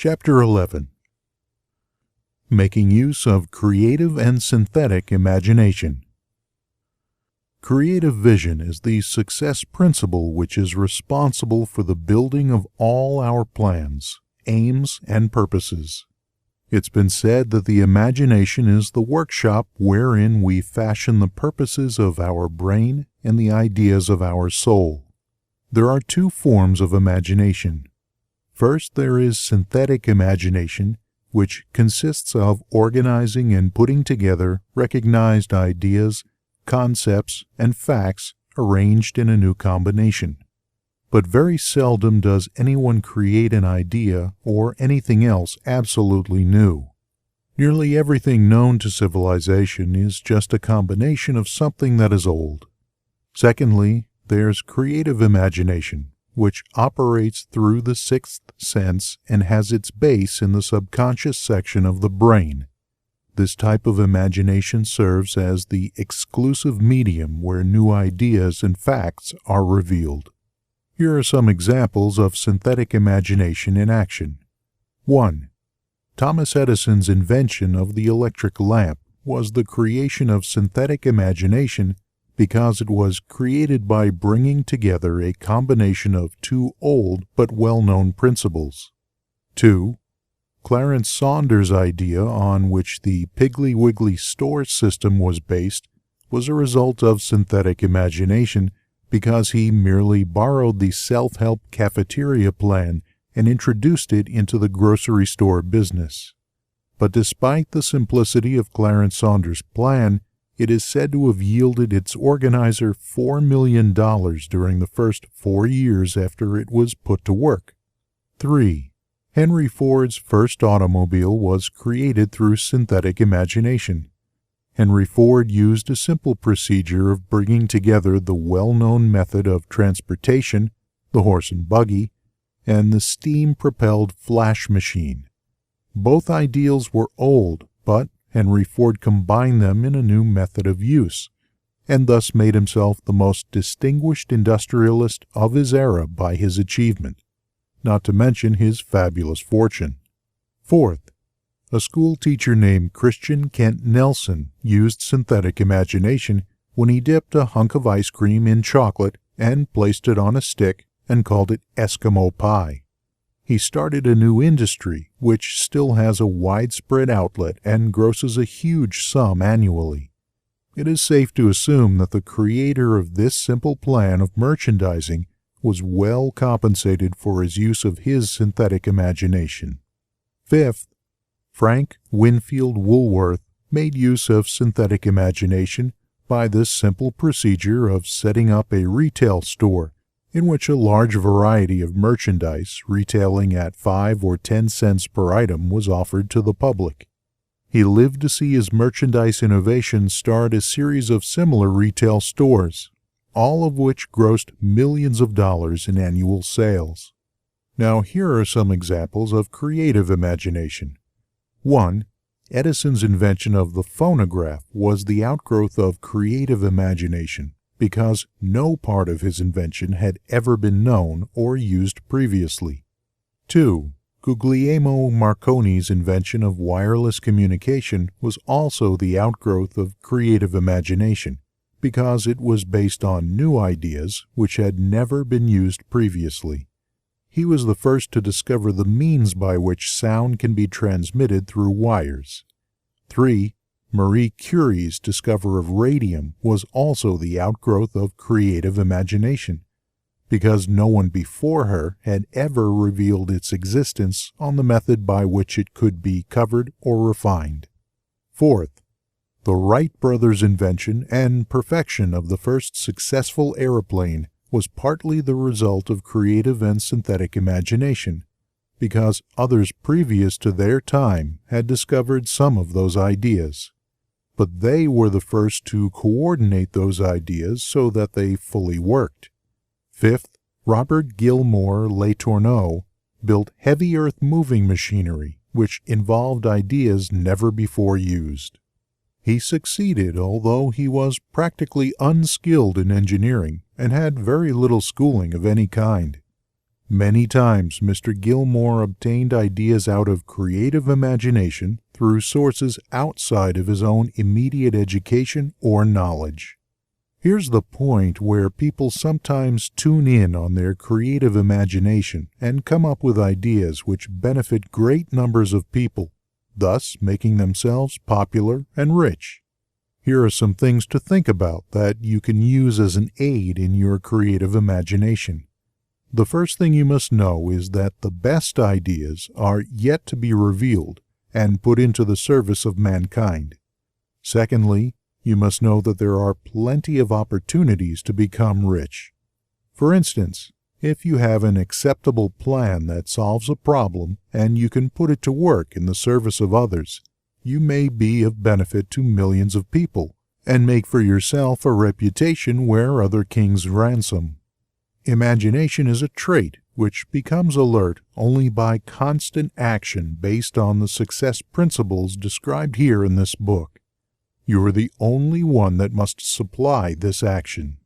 Chapter 11. Making use of creative and synthetic imagination. Creative vision is the success principle which is responsible for the building of all our plans, aims, and purposes. It's been said that the imagination is the workshop wherein we fashion the purposes of our brain and the ideas of our soul. There are two forms of imagination. First, there is synthetic imagination, which consists of organizing and putting together recognized ideas, concepts, and facts arranged in a new combination. But very seldom does anyone create an idea or anything else absolutely new. Nearly everything known to civilization is just a combination of something that is old. Secondly, there's creative imagination, which operates through the sixth sense and has its base in the subconscious section of the brain. This type of imagination serves as the exclusive medium where new ideas and facts are revealed. Here are some examples of synthetic imagination in action. 1. Thomas Edison's invention of the electric lamp was the creation of synthetic imagination because it was created by bringing together a combination of two old but well-known principles. 2. Clarence Saunders' idea on which the Piggly Wiggly store system was based was a result of synthetic imagination because he merely borrowed the self-help cafeteria plan and introduced it into the grocery store business. But despite the simplicity of Clarence Saunders' plan, it is said to have yielded its organizer $4 million during the first 4 years after it was put to work. 3. Henry Ford's first automobile was created through synthetic imagination. Henry Ford used a simple procedure of bringing together the well-known method of transportation, the horse and buggy, and the steam-propelled flash machine. Both ideals were old, but Henry Ford combined them in a new method of use, and thus made himself the most distinguished industrialist of his era by his achievement, not to mention his fabulous fortune. 4th, a school teacher named Christian Kent Nelson used synthetic imagination when he dipped a hunk of ice cream in chocolate and placed it on a stick and called it Eskimo pie. He started a new industry which still has a widespread outlet and grosses a huge sum annually. It is safe to assume that the creator of this simple plan of merchandising was well compensated for his use of his synthetic imagination. 5th, Frank Winfield Woolworth made use of synthetic imagination by this simple procedure of setting up a retail store in which a large variety of merchandise retailing at 5 or 10 cents per item was offered to the public. He lived to see his merchandise innovation start a series of similar retail stores, all of which grossed millions of dollars in annual sales. Now here are some examples of creative imagination. 1. Edison's invention of the phonograph was the outgrowth of creative imagination, because no part of his invention had ever been known or used previously. 2. Guglielmo Marconi's invention of wireless communication was also the outgrowth of creative imagination, because it was based on new ideas which had never been used previously. He was the first to discover the means by which sound can be transmitted through wires. 3. Marie Curie's discovery of radium was also the outgrowth of creative imagination, because no one before her had ever revealed its existence on the method by which it could be covered or refined. 4th, the Wright brothers' invention and perfection of the first successful aeroplane was partly the result of creative and synthetic imagination, because others previous to their time had discovered some of those ideas. But they were the first to coordinate those ideas so that they fully worked. 5th, Robert Gilmore Letourneau built heavy earth moving machinery, which involved ideas never before used. He succeeded, although he was practically unskilled in engineering and had very little schooling of any kind. Many times Mr. Gilmore obtained ideas out of creative imagination through sources outside of his own immediate education or knowledge. Here's the point where people sometimes tune in on their creative imagination and come up with ideas which benefit great numbers of people, thus making themselves popular and rich. Here are some things to think about that you can use as an aid in your creative imagination. The first thing you must know is that the best ideas are yet to be revealed and put into the service of mankind. Secondly, you must know that there are plenty of opportunities to become rich. For instance, if you have an acceptable plan that solves a problem and you can put it to work in the service of others, you may be of benefit to millions of people and make for yourself a reputation where other kings ransom. Imagination is a trait which becomes alert only by constant action based on the success principles described here in this book. You are the only one that must supply this action.